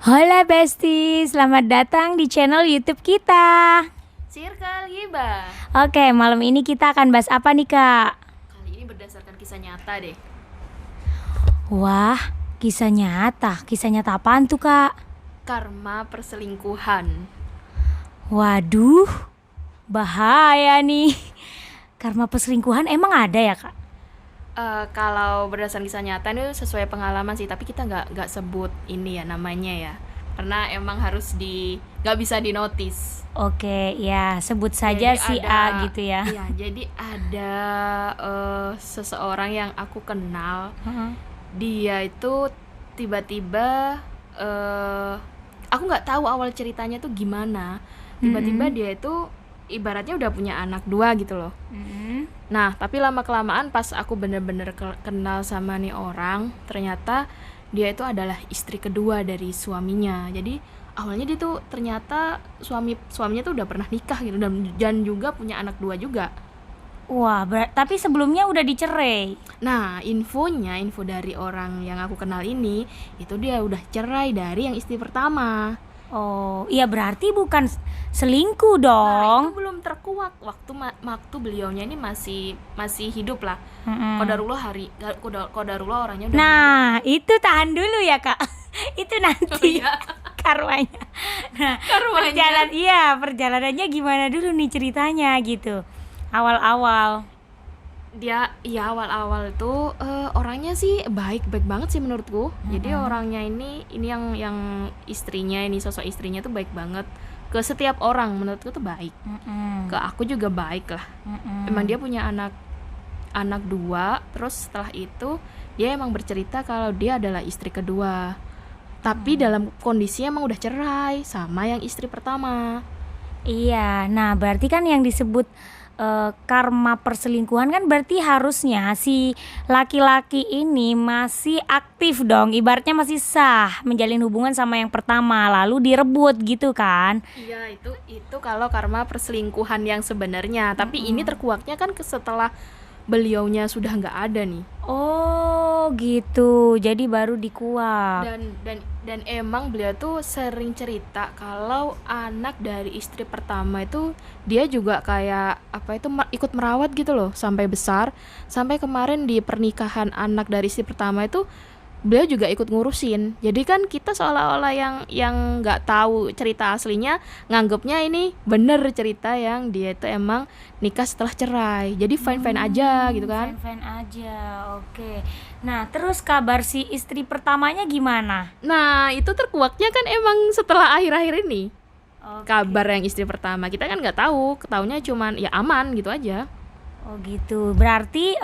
Hola Besti, selamat datang di channel YouTube kita. Circle Gibah. Oke, malam ini kita akan bahas apa nih Kak? Kali ini berdasarkan kisah nyata deh. Wah, kisah nyata. Kisah nyata apaan tuh Kak? Karma perselingkuhan. Waduh, bahaya nih. Karma perselingkuhan emang ada ya Kak? Kalau berdasarkan kisah nyata ini sesuai pengalaman sih, tapi kita nggak sebut ini ya namanya ya, karena emang harus nggak bisa dinotis. Oke, ya sebut saja Jadi si A gitu ya. Iya, jadi ada seseorang yang aku kenal. Heeh. Dia itu tiba-tiba aku nggak tahu awal ceritanya tuh gimana. Tiba-tiba dia itu ibaratnya udah punya anak dua gitu loh. Nah, tapi lama-kelamaan pas aku bener-bener kenal sama nih orang, ternyata dia itu adalah istri kedua dari suaminya. Jadi awalnya dia tuh ternyata suaminya tuh udah pernah nikah gitu dan juga punya anak dua juga. Wah, tapi sebelumnya udah dicerai. Nah, info dari orang yang aku kenal ini, itu dia udah cerai dari yang istri pertama. Oh, iya berarti bukan selingkuh Nah, dong. itu belum terkuak waktu beliaunya ini masih hidup lah. Mm-mm. Kodarullah orangnya udah Nah, itu tahan dulu ya, Kak. Itu meninggal. nanti Iya, karmanya. Nah, karmanya. perjalanannya gimana dulu nih ceritanya gitu. Awal-awal. Dia ya awal-awal itu orangnya sih baik banget sih menurutku. Jadi orangnya ini yang istrinya ini sosok istrinya tuh baik banget ke setiap orang, menurutku tuh baik. Ke aku juga baik lah. Emang dia punya anak dua, terus setelah itu dia emang bercerita kalau dia adalah istri kedua, tapi dalam kondisi emang udah cerai sama yang istri pertama. Iya, nah berarti kan yang disebut karma perselingkuhan kan berarti harusnya si laki-laki ini masih aktif dong, ibaratnya masih sah menjalin hubungan sama yang pertama lalu direbut gitu kan. Iya, itu kalau karma perselingkuhan yang sebenarnya, tapi ini terkuaknya kan setelah beliaunya sudah nggak ada nih. Oh gitu, jadi baru dikuak. Dan emang beliau tuh sering cerita kalau anak dari istri pertama itu dia juga kayak apa itu ikut merawat gitu loh sampai besar, sampai kemarin di pernikahan anak dari istri pertama itu beliau juga ikut ngurusin. Jadi kan kita seolah-olah yang nggak tahu cerita aslinya nganggapnya ini bener cerita yang dia itu emang nikah setelah cerai. Jadi fine-fine aja gitu kan. Fine-fine aja, oke. Nah terus kabar si istri pertamanya gimana? Nah, itu terkuaknya kan emang setelah akhir-akhir ini. Oke. Kabar yang istri pertama kita kan nggak tahu, ketaunya cuman ya aman gitu aja. Oh gitu, berarti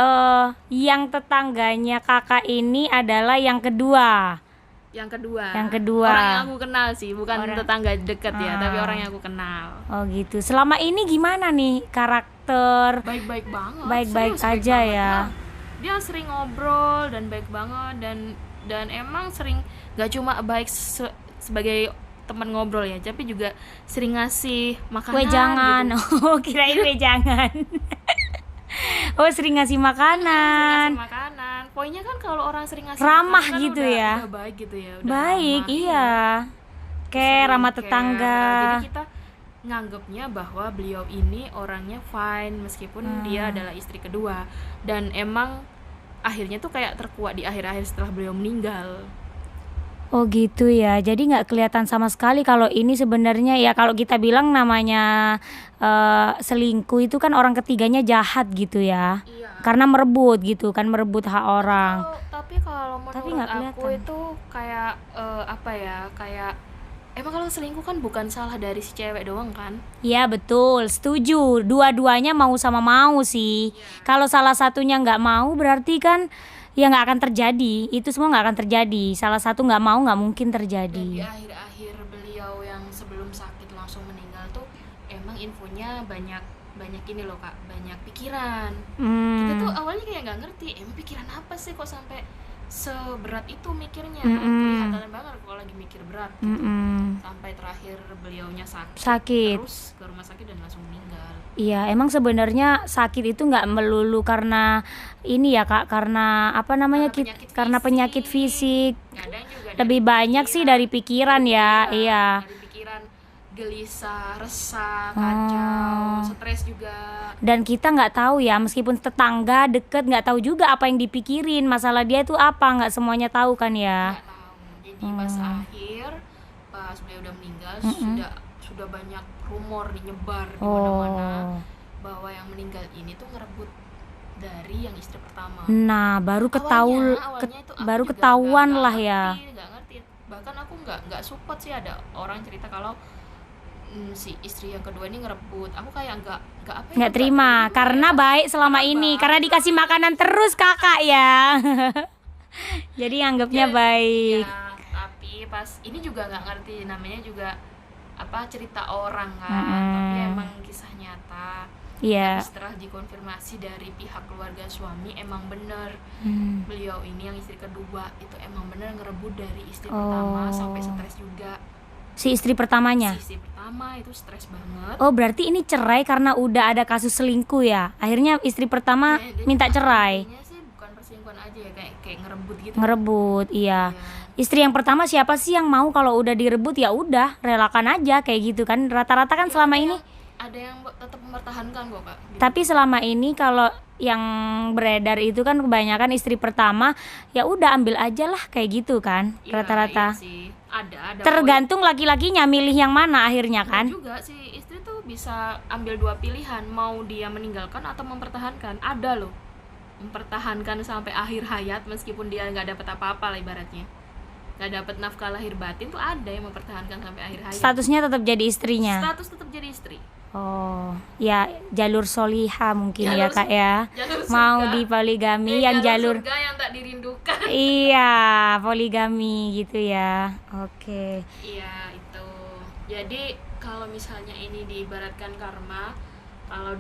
yang tetangganya kakak ini adalah yang kedua. Yang kedua, Yang kedua. orang yang aku kenal sih, bukan Orang- tetangga deket ya, tapi Ah. orang yang aku kenal. Oh gitu, selama ini gimana nih karakter? Baik-baik banget, Baik-baik serius, baik aja banget. ya. Nah, dia sering ngobrol dan baik banget dan emang sering gak cuma baik sebagai teman ngobrol ya, tapi juga sering ngasih makanan Wejangan, gitu. oh kirain wejangan. Oh sering ngasih Sering makanan. ngasih makanan. Pokoknya kan kalau orang sering ngasih Ramah makanan kan gitu udah, ya. udah baik gitu ya, udah Baik, ramah, iya. Kayak Sering ramah care. tetangga. Jadi kita nganggapnya bahwa beliau ini orangnya fine meskipun dia adalah istri kedua, dan emang akhirnya tuh kayak terkuak di akhir-akhir setelah beliau meninggal. Oh gitu ya, jadi nggak kelihatan sama sekali kalau ini sebenarnya ya kalau kita bilang namanya selingkuh itu kan orang ketiganya jahat gitu ya, Iya. karena merebut gitu kan, merebut hak orang. Tapi kalau Tapi menurut nggak aku kelihatan. itu kayak apa ya, kayak emang kalau selingkuh kan bukan salah dari si cewek doang kan. Iya betul, setuju. Dua-duanya mau sama mau sih. Kalau salah satunya nggak mau berarti kan ya nggak akan terjadi. Itu semua nggak akan terjadi. Salah satu nggak mau nggak mungkin Dan di terjadi. akhir-akhir beliau yang sebelum sakit langsung meninggal tuh emang infonya banyak ini loh Kak, banyak pikiran. Kita tuh awalnya kayak nggak ngerti emang pikiran apa sih kok sampai seberat itu mikirnya. Kelihatan banget kalau lagi mikir berat gitu. Mm-mm. Sampai terakhir beliaunya sakit, Sakit. terus ke rumah sakit dan langsung meninggal. Iya, emang sebenarnya sakit itu nggak melulu karena ini ya Kak, karena apa namanya karena penyakit fisik. Kadang juga Lebih banyak sih dari pikiran ya, iya. dari pikiran, gelisah, resah, kacau, stres juga. Dan kita nggak tahu ya, meskipun tetangga deket nggak tahu juga apa yang dipikirin, masalah dia itu apa, nggak semuanya tahu kan ya. Nggak tahu. Jadi pas beliau udah meninggal, sudah banyak rumor nyebar di mana-mana bahwa yang meninggal ini tuh ngerebut dari yang istri pertama. Nah, baru Awalnya itu aku baru juga ketahuan nggak lah ya. nggak ngerti. Bahkan aku nggak support sih ada orang cerita kalau si istri yang kedua ini ngerebut. Aku kayak nggak apa ya, Nggak terima karena baik selama ini, karena dikasih makanan terus Kakak ya. Jadi anggapnya baik. ya, tapi pas ini juga nggak ngerti, namanya juga apa, cerita orang kan, tapi emang kisah nyata. Iya. Setelah dikonfirmasi dari pihak keluarga suami, emang bener beliau ini yang istri kedua itu emang bener ngerebut dari istri pertama, sampai stres juga. Si istri pertamanya. Si istri pertama itu stres banget. Oh, berarti ini cerai karena udah ada kasus selingkuh ya. Akhirnya istri pertama Dia minta cerai. intinya sih bukan perselingkuhan aja ya, kayak ngerebut gitu. Ngerebut, iya. Iya. Istri yang pertama siapa sih yang mau kalau udah direbut, ya udah relakan aja kayak gitu kan. Rata-rata kan selama ini. Ada yang tetap mempertahankan kok Kak. Tapi selama ini kalau yang beredar itu kan kebanyakan istri pertama, ya udah ambil aja lah kayak gitu kan. Iya, Rata-rata. iya sih. Ada Tergantung laki-lakinya milih yang mana akhirnya kan. juga si istri tuh bisa ambil dua pilihan, mau dia meninggalkan atau mempertahankan. Ada loh mempertahankan sampai akhir hayat meskipun dia nggak dapat apa-apa lah ibaratnya, nggak dapat nafkah lahir batin, tuh ada yang mempertahankan sampai akhir hayat. Statusnya tetap jadi istrinya. Status tetap jadi istri. Oh, ya jalur soliha mungkin ya Jalur Kak ya. jalur Mau surga. di poligami yang jalur surga yang tak dirindukan. iya, poligami gitu ya. Oke. Iya itu. Jadi kalau misalnya ini diibaratkan karma, kalau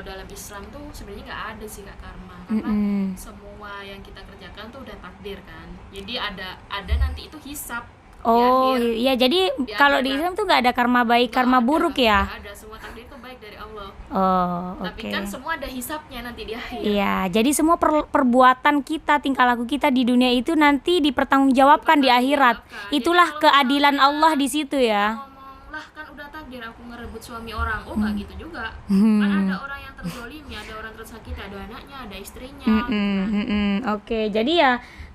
dalam Islam tuh sebenarnya nggak ada sih Kak karma, karena semua yang kita kerjakan tuh udah takdir kan. Jadi ada nanti itu hisab. Oh, Di iya jadi kalau di Islam tuh nggak ada karma baik, karma buruk ya. Nggak ada, semua takdir itu baik dari Allah. Oh, Tapi oke. kan semua ada hisabnya nanti di akhir. Iya, jadi semua perbuatan kita, tingkah laku kita di dunia itu nanti dipertanggungjawabkan di akhirat. Jadi Itulah kalau keadilan Allah di situ ya. ngomong lah kan udah takdir aku ngerebut suami orang, oh nggak gitu juga. Kan ada orang yang terzolimi, ada orang tersakiti, ada anaknya, ada istrinya. Oke, jadi ya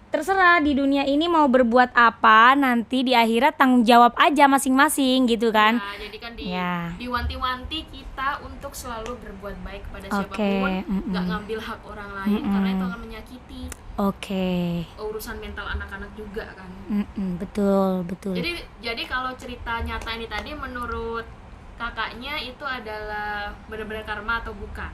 terserah di dunia ini mau berbuat apa, nanti di akhirat tanggung jawab aja masing-masing gitu kan. Nah, jadi kan Ya. diwanti-wanti kita untuk selalu berbuat baik kepada Oke, siapapun, nggak ngambil hak orang lain karena itu akan menyakiti. Oke. Urusan mental anak-anak juga kan. Betul. Jadi kalau cerita nyata ini tadi menurut kakaknya itu adalah benar-benar karma atau bukan?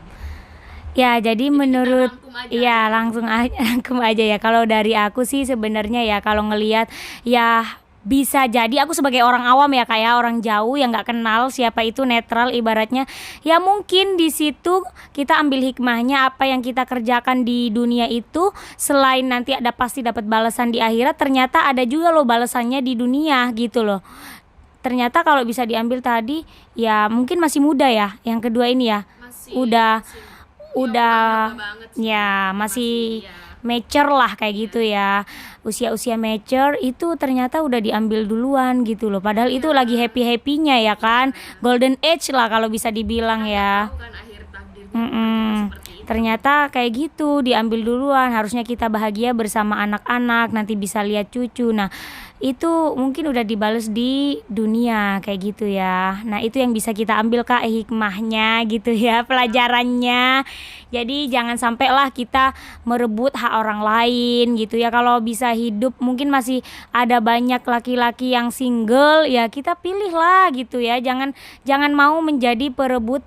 Ya, jadi menurut rangkum aja. ya langsung aja rangkum aja ya. Kalau dari aku sih sebenarnya ya kalau ngelihat ya bisa jadi aku sebagai orang awam ya kayak orang jauh yang nggak kenal siapa itu, netral ibaratnya. Ya mungkin di situ kita ambil hikmahnya, apa yang kita kerjakan di dunia itu selain nanti ada pasti dapat balasan di akhirat, ternyata ada juga loh balasannya di dunia gitu loh. Ternyata kalau bisa diambil tadi ya mungkin masih muda ya. Yang kedua ini ya. Udah banget sih. ya masih ya. mature lah kayak gitu ya. Usia mature itu ternyata udah diambil duluan gitu loh. Padahal itu lagi happy-happynya ya kan. Golden age lah kalau bisa dibilang ya. Tahu kan akhir takdirnya seperti itu. Ternyata kayak gitu diambil duluan. Harusnya kita bahagia bersama anak-anak, nanti bisa lihat cucu. Nah itu mungkin udah dibales di dunia kayak gitu ya. Nah itu yang bisa kita ambil Kak, hikmahnya gitu ya, pelajarannya. Jadi jangan sampai lah kita merebut hak orang lain gitu ya. Kalau bisa hidup, mungkin masih ada banyak laki-laki yang single ya, kita pilih lah gitu ya. Jangan mau menjadi perebut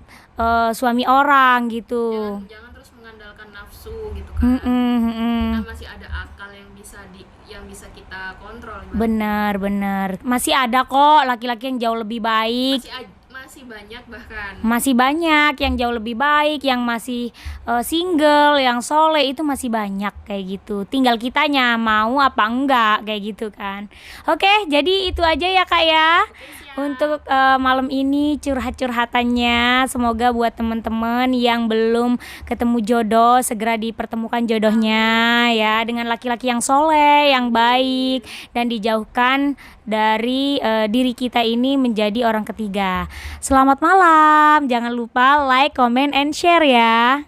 suami orang gitu. Jangan terus mengandalkan nafsu gitu kan. Kita masih ada akal yang bisa kita kontrol. Benar. Masih ada kok laki-laki yang jauh lebih baik. masih banyak bahkan. Masih banyak yang jauh lebih baik, yang masih single, yang soleh itu masih banyak kayak gitu. Tinggal kitanya mau apa enggak kayak gitu kan. Oke, jadi itu aja ya Kak ya. Untuk malam ini curhat-curhatannya, semoga buat teman-teman yang belum ketemu jodoh segera dipertemukan jodohnya ya dengan laki-laki yang soleh, yang baik dan dijauhkan dari diri kita ini menjadi orang ketiga. Selamat malam, jangan lupa like, comment, and share ya.